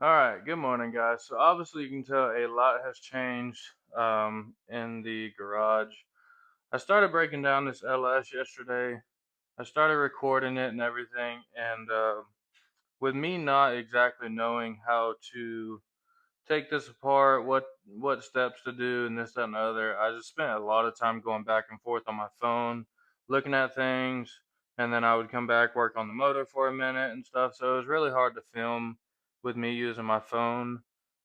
All right, good morning, guys. So obviously, you can tell a lot has changed in the garage. I started breaking down this LS yesterday. I started recording it and everything, and with me not exactly knowing how to take this apart, what steps to do, and this, that, and the other. I just spent a lot of time going back and forth on my phone, looking at things, and then I would come back, work on the motor for a minute and stuff. So it was really hard to film with me using my phone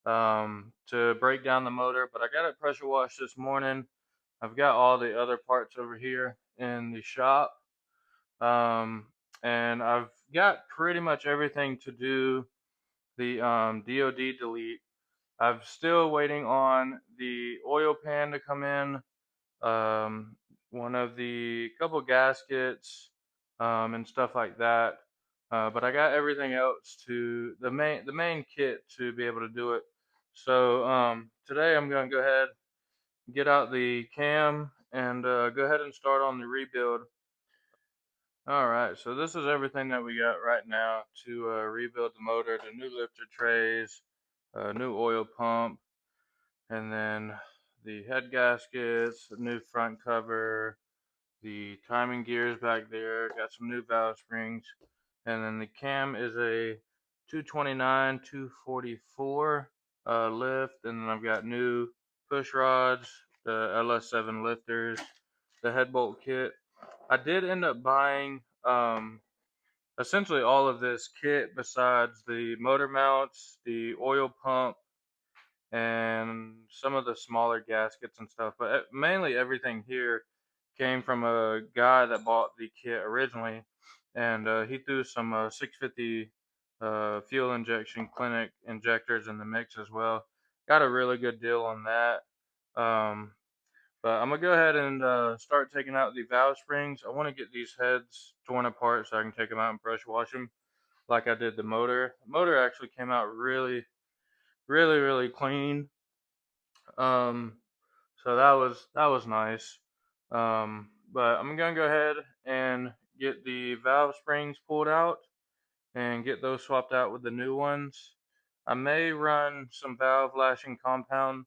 to break down the motor. But I got it pressure washed this morning. I've got all the other parts over here in the shop, and I've got pretty much everything to do the DOD delete. I'm still waiting on the oil pan to come in, um, one of the couple gaskets, and stuff like that. But I got everything else to the main kit to be able to do it. So today I'm gonna go ahead, get out the cam, and go ahead and start on the rebuild. All right, so this is everything that we got right now to rebuild the motor: the new lifter trays, new oil pump, and then the head gaskets, the new front cover, the timing gears back there, got some new valve springs, and then the cam is a 229 244 lift, and then I've got new push rods, the LS7 lifters, the head bolt kit. I did end up buying essentially all of this kit besides the motor mounts, the oil pump, and some of the smaller gaskets and stuff. But mainly everything here came from a guy that bought the kit originally, and he threw some 650 fuel injection clinic injectors in the mix as well. Got a really good deal on that. Um, but I'm gonna go ahead and start taking out the valve springs. I want to get these heads torn apart so I can take them out and pressure wash them like I did the motor. The motor actually came out really, really, really clean. Um, so that was nice. But I'm gonna go ahead and get the valve springs pulled out and get those swapped out with the new ones. I may run some valve lashing compound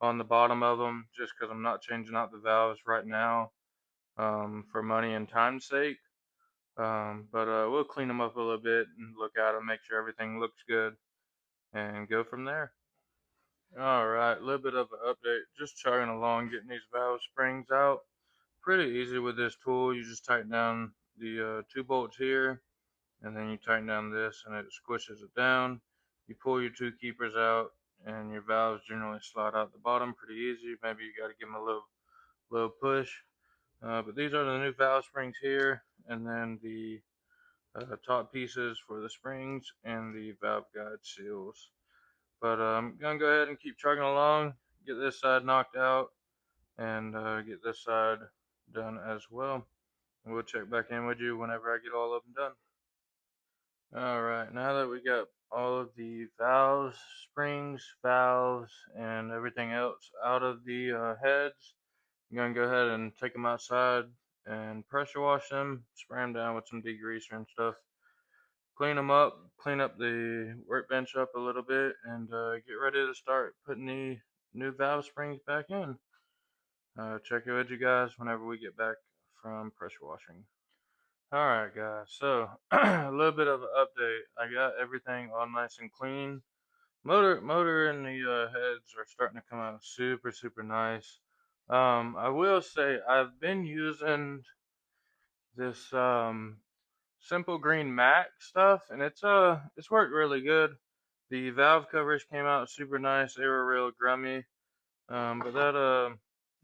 on the bottom of them just because I'm not changing out the valves right now, for money and time's sake. But we'll clean them up a little bit and look at them, make sure everything looks good, and go from there. All right, a little bit of an update. Just chugging along, getting these valve springs out. Pretty easy with this tool. You just tighten down the two bolts here, and then you tighten down this, and it squishes it down. You pull your two keepers out, and your valves generally slide out the bottom pretty easy. Maybe you got to give them a little push. But these are the new valve springs here, and then the top pieces for the springs and the valve guide seals. But I'm gonna go ahead and keep chugging along, get this side knocked out, and get this side done as well. And we'll check back in with you whenever I get all of them done. All right, now that we got all of the valves, springs, valves, and everything else out of the heads, I'm gonna go ahead and take them outside and pressure wash them, spray them down with some degreaser and stuff, clean them up, clean up the workbench up a little bit, and get ready to start putting the new valve springs back in. Check in with you guys whenever we get back from pressure washing. All right, guys. So a little bit of an update. I got everything all nice and clean. Motor and the heads are starting to come out super, super nice. I will say I've been using this Simple Green Mac stuff, and it's worked really good. The valve covers came out super nice. They were real grummy. But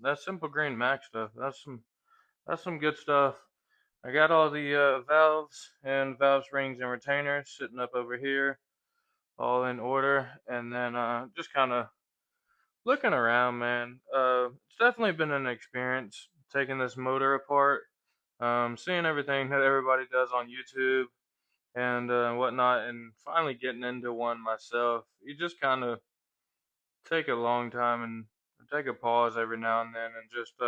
that Simple Green Mac stuff, that's some good stuff. I got all the valves and valve springs and retainers sitting up over here, all in order, and then just kind of looking around, man. It's definitely been an experience taking this motor apart, seeing everything that everybody does on YouTube and whatnot, and finally getting into one myself. You just kind of take a long time and take a pause every now and then, and just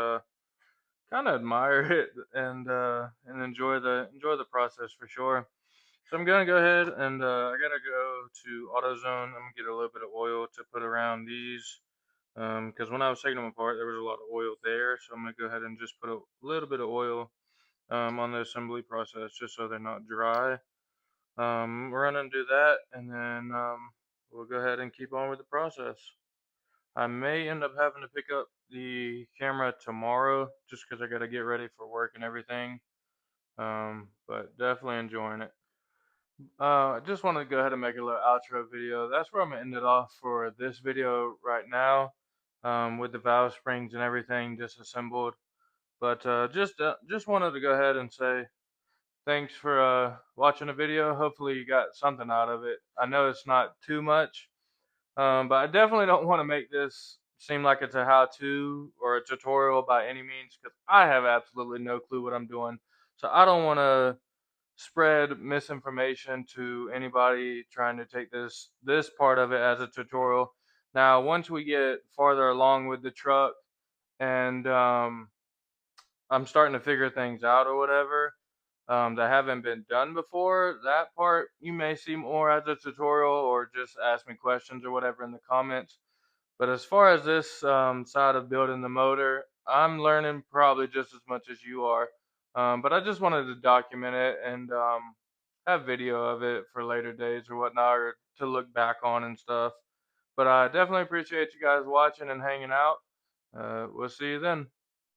kind of admire it and enjoy the process for sure. So I'm gonna go ahead and I gotta go to AutoZone. I'm gonna get a little bit of oil to put around these because when I was taking them apart, there was a lot of oil there. So I'm gonna go ahead and just put a little bit of oil on the assembly process just so they're not dry. We're gonna do that, and then we'll go ahead and keep on with the process. I may end up having to pick up the camera tomorrow just because I gotta get ready for work and everything. But definitely enjoying it. I just wanted to go ahead and make a little outro video. That's where I'm gonna end it off for this video right now, with the valve springs and everything disassembled. But just wanted to go ahead and say thanks for watching the video. Hopefully you got something out of it. I know it's not too much, but I definitely don't want to make this seem like it's a how-to or a tutorial by any means because I have absolutely no clue what I'm doing. So I don't want to spread misinformation to anybody trying to take this part of it as a tutorial. Now, once we get farther along with the truck and I'm starting to figure things out or whatever that haven't been done before, that part you may see more as a tutorial or just ask me questions or whatever in the comments. But as far as this side of building the motor, I'm learning probably just as much as you are. But I just wanted to document it and have video of it for later days or whatnot, or to look back on and stuff. But I definitely appreciate you guys watching and hanging out. We'll see you then.